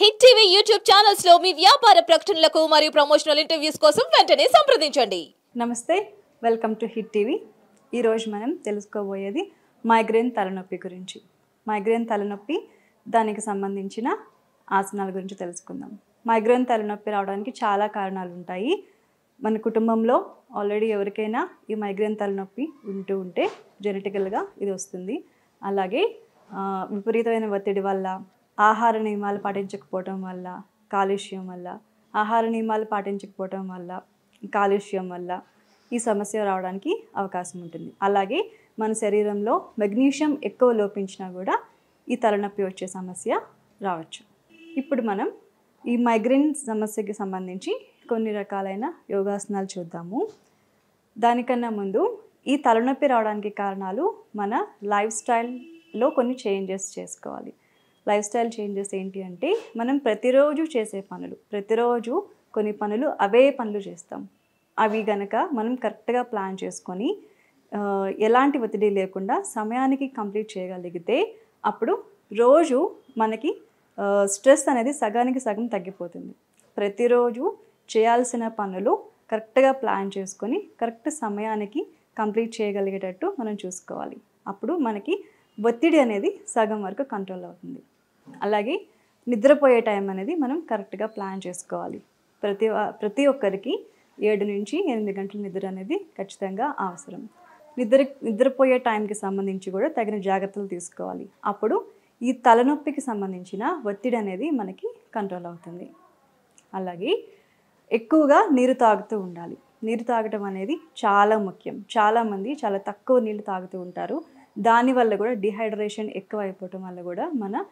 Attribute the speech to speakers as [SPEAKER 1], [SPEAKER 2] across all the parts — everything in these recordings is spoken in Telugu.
[SPEAKER 1] హిట్ టీవీ యూట్యూబ్ ఛానల్స్ లో మీ వ్యాపార ప్రకటనలకు మరియు ప్రమోషనల్ ఇంటర్వ్యూస్ కోసం వెంటనే సంప్రదించండి.
[SPEAKER 2] నమస్తే, వెల్కమ్ టు హిట్ టీవీ. ఈ రోజు మనం తెలుసుకోబోయేది మైగ్రేన్ తలనొప్పి గురించి. మైగ్రేన్ తలనొప్పి, దానికి సంబంధించిన ఆసనాల గురించి తెలుసుకుందాం. మైగ్రేన్ తలనొప్పి రావడానికి చాలా కారణాలు ఉంటాయి. మన కుటుంబంలో ఆల్రెడీ ఎవరికైనా ఈ మైగ్రేన్ తలనొప్పి ఉంటే జెనెటికల్గా ఇది వస్తుంది. అలాగే విపరీతమైన ఒత్తిడి వల్ల, ఆహార నియమాలు పాటించకపోవటం వల్ల, కాలుష్యం వల్ల, ఆహార నియమాలు పాటించకపోవటం వల్ల, కాలుష్యం వల్ల ఈ సమస్య రావడానికి అవకాశం ఉంటుంది. అలాగే మన శరీరంలో మెగ్నీషియం ఎక్కువ లోపించినా కూడా ఈ తలనొప్పి వచ్చే సమస్య రావచ్చు. ఇప్పుడు మనం ఈ మైగ్రేన్ సమస్యకి సంబంధించి కొన్ని రకాలైన యోగాసనాలు చూద్దాము. దానికన్నా ముందు ఈ తలనొప్పి రావడానికి కారణాలు మన లైఫ్ స్టైల్లో కొన్ని చేంజెస్ చేసుకోవాలి. లైఫ్ స్టైల్ చేంజెస్ ఏంటి అంటే, మనం ప్రతిరోజు చేసే పనులు, ప్రతిరోజు కొన్ని పనులు అవే పనులు చేస్తాం. అవి గనక మనం కరెక్ట్గా ప్లాన్ చేసుకొని ఎలాంటి ఒత్తిడి లేకుండా సమయానికి కంప్లీట్ చేయగలిగితే అప్పుడు రోజు మనకి స్ట్రెస్ అనేది సగానికి సగం తగ్గిపోతుంది. ప్రతిరోజు చేయాల్సిన పనులు కరెక్ట్గా ప్లాన్ చేసుకొని కరెక్ట్ సమయానికి కంప్లీట్ చేయగలిగేటట్టు మనం చూసుకోవాలి. అప్పుడు మనకి ఒత్తిడి అనేది సగం వరకు కంట్రోల్ అవుతుంది. అలాగే నిద్రపోయే టైం అనేది మనం కరెక్ట్గా ప్లాన్ చేసుకోవాలి. ప్రతి ఒక్కరికి 7 నుంచి 8 గంటల నిద్ర అనేది ఖచ్చితంగా అవసరం. నిద్రపోయే టైంకి సంబంధించి కూడా తగిన జాగ్రత్తలు తీసుకోవాలి. అప్పుడు ఈ తలనొప్పికి సంబంధించిన ఒత్తిడి అనేది మనకి కంట్రోల్ అవుతుంది. అలాగే ఎక్కువగా నీరు తాగుతూ ఉండాలి. నీరు తాగటం అనేది చాలా ముఖ్యం. చాలామంది చాలా తక్కువ నీళ్ళు తాగుతూ ఉంటారు. దానివల్ల కూడా డిహైడ్రేషన్ ఎక్కువ అయిపోవటం వల్ల కూడా మన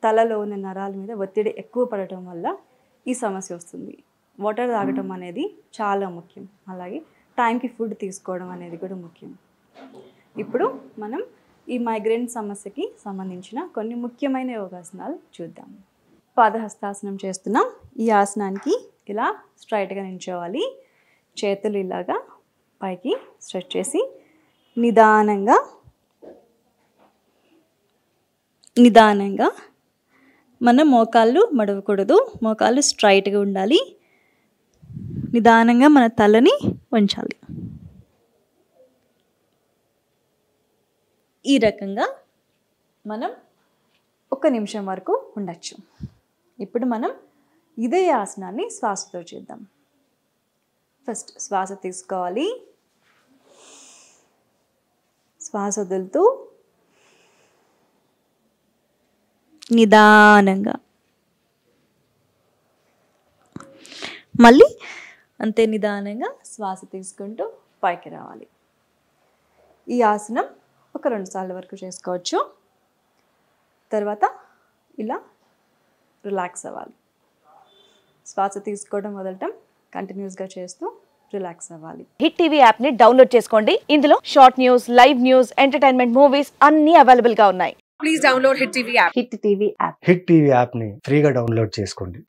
[SPEAKER 2] తలలో ఉన్న నరాల మీద ఒత్తిడి ఎక్కువ పడటం వల్ల ఈ సమస్య వస్తుంది. వాటర్ తాగటం అనేది చాలా ముఖ్యం. అలాగే టైంకి ఫుడ్ తీసుకోవడం అనేది కూడా ముఖ్యం. ఇప్పుడు మనం ఈ మైగ్రేన్ సమస్యకి సంబంధించిన కొన్ని ముఖ్యమైన యోగాసనాలు చూద్దాం. పాదహస్తాసనం చేస్తున్నాం. ఈ ఆసనానికి ఇలా స్ట్రైట్గా నిల్చోవాలి. చేతులు ఇలాగా పైకి స్ట్రెచ్ చేసి నిదానంగా మన మోకాళ్ళు మడవకూడదు. మోకాళ్ళు స్ట్రైట్గా ఉండాలి. నిదానంగా మన తలని వంచాలి. ఈ రకంగా మనం 1 నిమిషం వరకు ఉండొచ్చు. ఇప్పుడు మనం ఇదే ఆసనాన్ని శ్వాసతో చేద్దాం. ఫస్ట్ శ్వాస తీసుకోవాలి. శ్వాస వదులుతూ నిదానంగా, మళ్ళీ అంతే నిదానంగా శ్వాస తీసుకుంటూ పైకి రావాలి. ఈ ఆసనం ఒక 2 సార్లు వరకు చేసుకోవచ్చు. తర్వాత ఇలా రిలాక్స్ అవ్వాలి. శ్వాస తీసుకోవడం వదలటం కంటిన్యూస్గా చేస్తూ రిలాక్స్ అవ్వాలి.
[SPEAKER 1] హిట్ టీవీ యాప్ ని డౌన్లోడ్ చేసుకోండి. ఇందులో short news, live news, entertainment movies అన్ని అవైలబుల్ గా ఉన్నాయి. Please download hit TV app.
[SPEAKER 2] Hit TV app
[SPEAKER 3] hit TV app ని ఫ్రీగా డౌన్లోడ్ చేసుకోండి.